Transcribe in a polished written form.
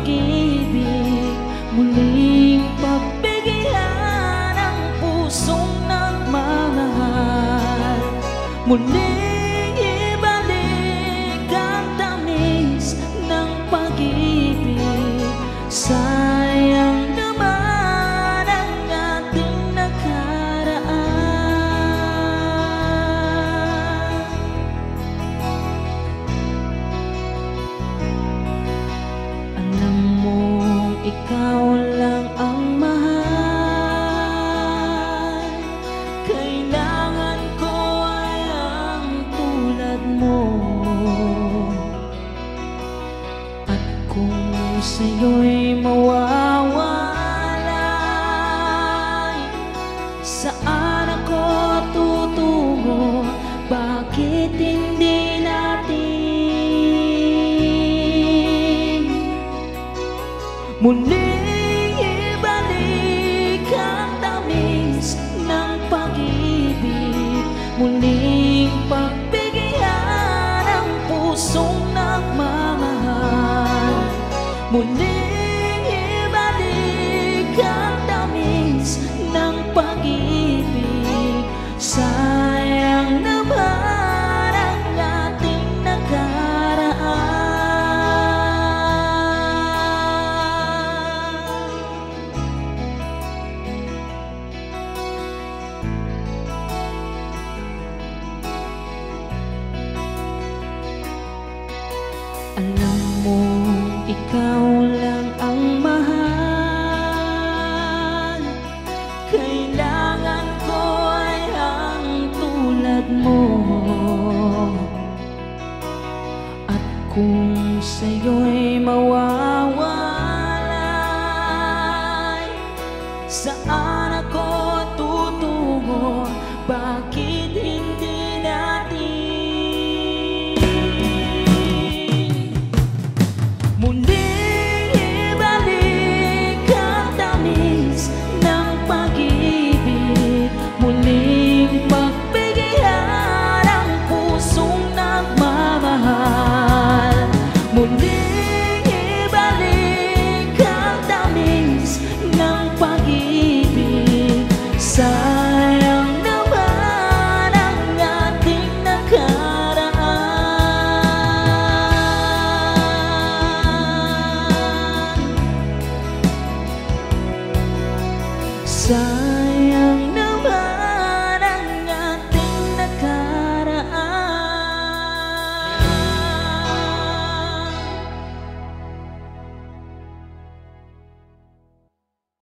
pag-ibig, muling pagbigyan ang pusong nagmamahal, muling ibalik ang tamis ng pag-ibig. Sayang naman ang ating nakaraan. Alam mong ikaw lang ang mahal, kailangan ko ay ang tulad mo. At kung sa'yo'y mawawalay, saan ako tutungo? Bakit hindi natin muling ibalik ang tamis ng pag-ibig, muling pagbigyan ang pusong nagmamahal, muling ibalik ang tamis ng pag-ibig. Sayang naman ang ating nakaraan. Alam mo, ikaw lang ang mahal, kailangan ko ay ang tulad mo. At kung sa'yo'y mawawalay, saan